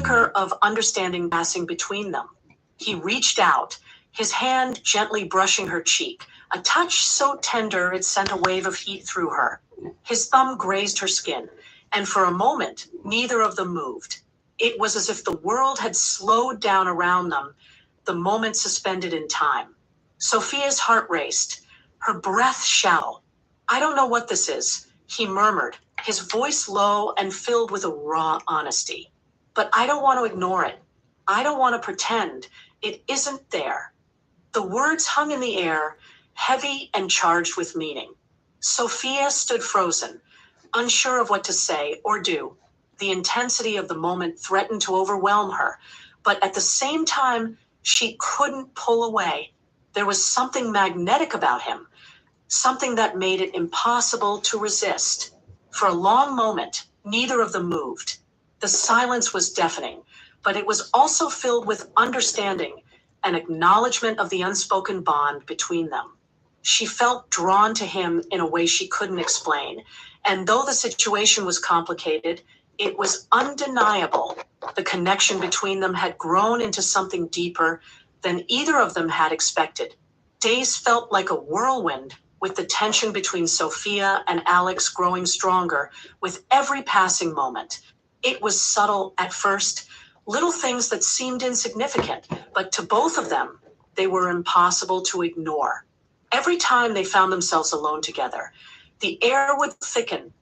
flicker of understanding passing between them. He reached out, his hand gently brushing her cheek, a touch so tender it sent a wave of heat through her. His thumb grazed her skin, and for a moment, neither of them moved. It was as if the world had slowed down around them, the moment suspended in time. Sophia's heart raced, her breath shallow. "I don't know what this is," he murmured, his voice low and filled with a raw honesty. "But I don't want to ignore it. I don't want to pretend it isn't there." The words hung in the air, heavy and charged with meaning. Sophia stood frozen, unsure of what to say or do. The intensity of the moment threatened to overwhelm her, but at the same time, she couldn't pull away. There was something magnetic about him, something that made it impossible to resist. For a long moment, neither of them moved. The silence was deafening, but it was also filled with understanding, an acknowledgement of the unspoken bond between them. She felt drawn to him in a way she couldn't explain, and though the situation was complicated, it was undeniable. The connection between them had grown into something deeper than either of them had expected. Days felt like a whirlwind, with the tension between Sophia and Alex growing stronger with every passing moment. It was subtle at first, little things that seemed insignificant, but to both of them, they were impossible to ignore. Every time they found themselves alone together, the air would thicken,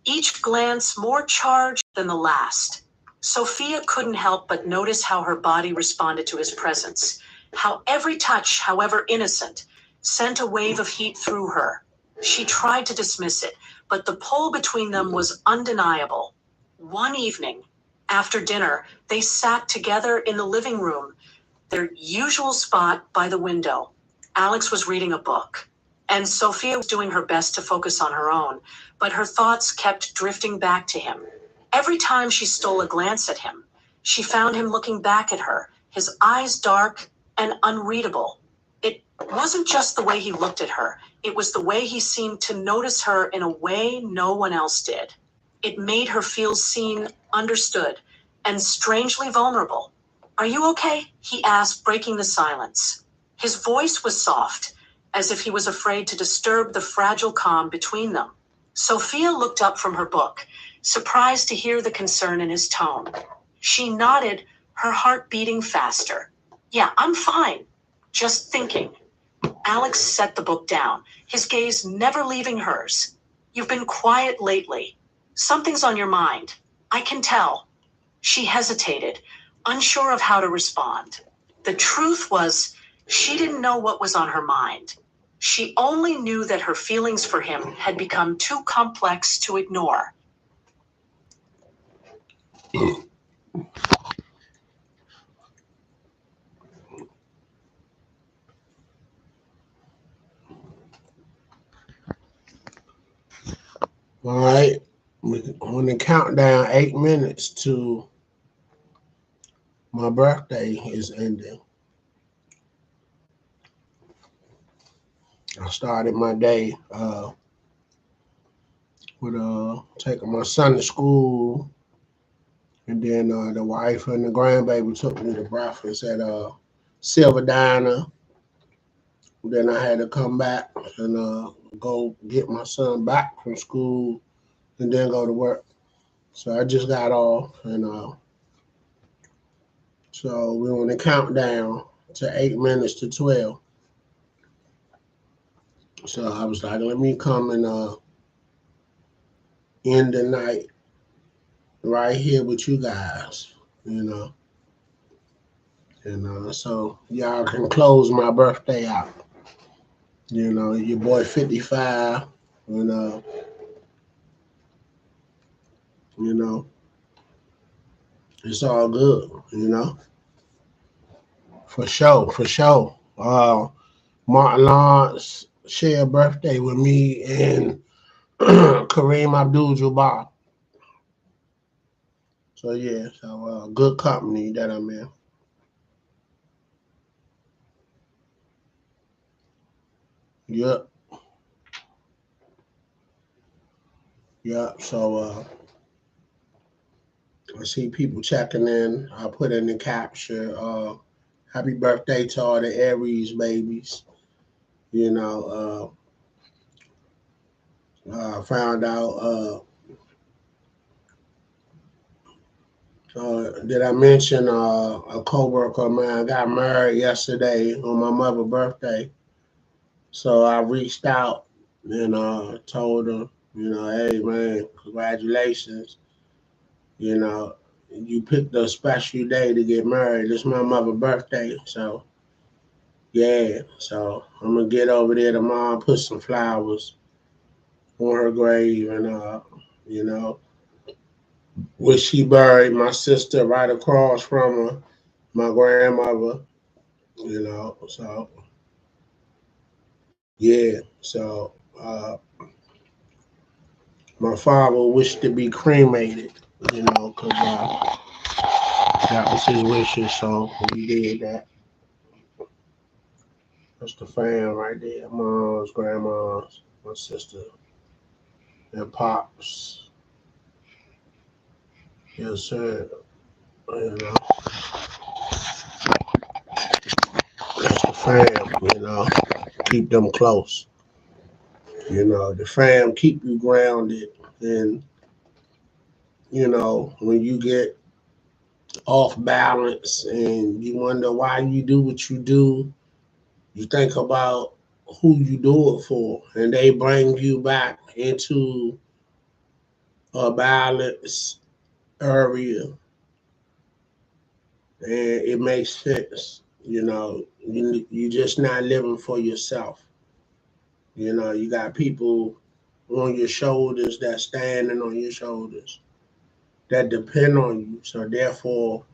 each glance more charged than the last. Sophia couldn't help but notice how her body responded to his presence, how every touch, however innocent, sent a wave of heat through her. She tried to dismiss it, but the pull between them was undeniable. One evening, after dinner, they sat together in the living room, their usual spot by the window. Alex was reading a book, and Sophia was doing her best to focus on her own, but her thoughts kept drifting back to him. Every time she stole a glance at him, she found him looking back at her, his eyes dark and unreadable. It wasn't just the way he looked at her, it was the way he seemed to notice her in a way no one else did. It made her feel seen, understood, and strangely vulnerable. "Are you okay?" he asked, breaking the silence. His voice was soft, as if he was afraid to disturb the fragile calm between them. Sophia looked up from her book, surprised to hear the concern in his tone. She nodded, her heart beating faster. "Yeah, I'm fine. Just thinking." Alex set the book down, his gaze never leaving hers. "You've been quiet lately. Something's on your mind. I can tell." She hesitated, unsure of how to respond. The truth was, she didn't know what was on her mind. She only knew that her feelings for him had become too complex to ignore. All right, when the countdown 8 minutes to my birthday is ending, I started my day with taking my son to school, and then the wife and the grandbaby took me to breakfast at Silver Diner. Then I had to come back and go get my son back from school, and then go to work. So I just got off, and so we're on the countdown to 8 minutes to 12. So I was like, let me come and end the night right here with you guys, you know. And so y'all can close my birthday out. You know, your boy 55, and you know, it's all good, you know. For sure, for sure. Martin Lawrence share a birthday with me and Kareem Abdul-Jabbar. So yeah, so good company that I'm in. Yep, yep. So I see people checking in. I put in the caption, happy birthday to all the Aries babies. You know, I found out, did I mention a coworker of mine got married yesterday on my mother's birthday? So I reached out and told her, hey man, congratulations. You know, you picked a special day to get married. It's my mother's birthday, so yeah. So I'm gonna get over there tomorrow, put some flowers on her grave, and you know, where she buried my sister right across from her, my grandmother. So yeah. So my father wished to be cremated. Because that was his wishes, so we did that. That's the fam right there. Mom's, grandma's, my sister, and pops. Yes, sir. You know, that's the fam. Keep them close. The fam keep you grounded, and when you get off balance and you wonder why you do what you do, you think about who you do it for, and they bring you back into a balance area, and it makes sense. You just not living for yourself. You got people on your shoulders that standing on your shoulders that depend on you. So therefore,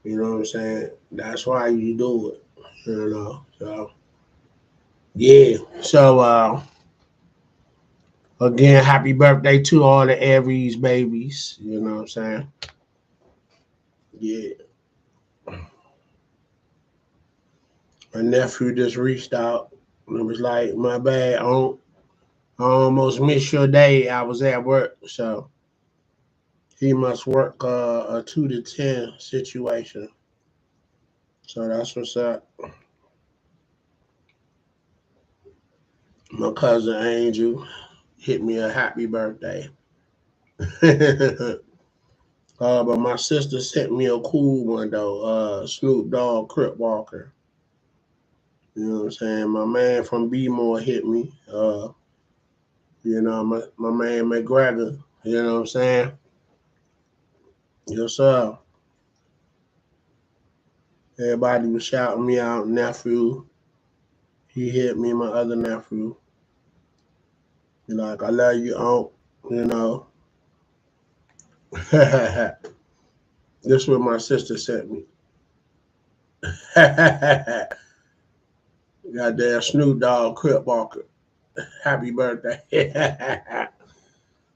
you know what I'm saying? That's why you do it. So yeah. So again, happy birthday to all the Aries babies. You know what I'm saying? Yeah. My nephew just reached out and was like, my bad, I almost missed your day. I was at work. So he must work a 2 to 10 situation. So that's what's up. My cousin Angel hit me a happy birthday. But my sister sent me a cool one though. Snoop Dogg Crip Walker. You know what I'm saying? My man from B-More hit me. My man McGregor. You know what I'm saying? Yes, sir. Everybody was shouting me out. Nephew, he hit me. My other nephew. Like, I love you, Unc. You know. This what my sister sent me. Goddamn Snoop Dogg Crip Walker. Happy birthday.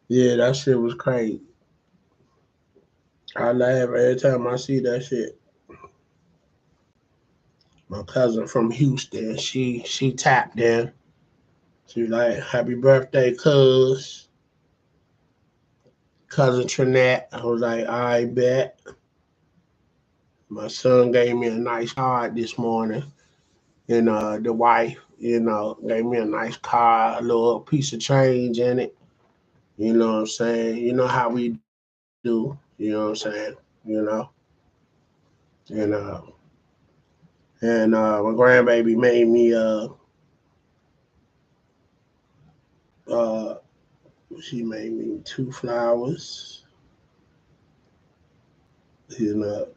Yeah, that shit was crazy. I laugh every time I see that shit. My cousin from Houston, she tapped in. She like, happy birthday, cousin Trinette. I was like, I bet. My son gave me a nice card this morning. And the wife, gave me a nice card, a little piece of change in it. You know what I'm saying? You know how we do. You know what I'm saying? And my grandbaby made me uh she made me 2 flowers. You know,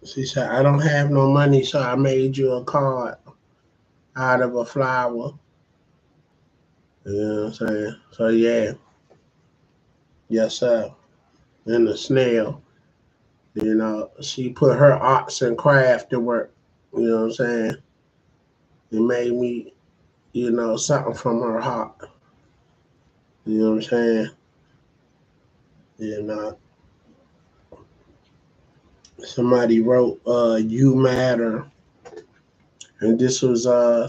she said I don't have no money, so I made you a card out of a flower. You know what I'm saying? So yeah, yes sir. And a snail. She put her arts and craft to work. You know what I'm saying? It made me, something from her heart. You know what I'm saying? You know, somebody wrote, "You matter," and this was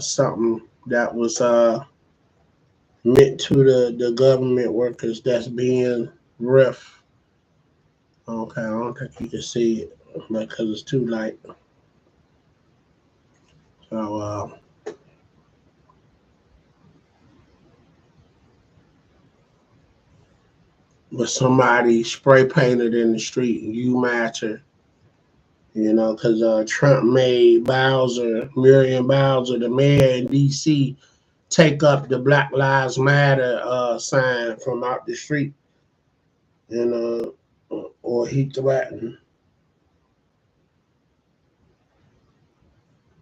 something that was meant to the government workers that's being riff. Okay, I don't think you can see it because it's too light. So, but somebody spray painted in the street, you matter, because Trump made Miriam Bowser, the mayor in D.C., take up the Black Lives Matter sign from out the street, or he threatened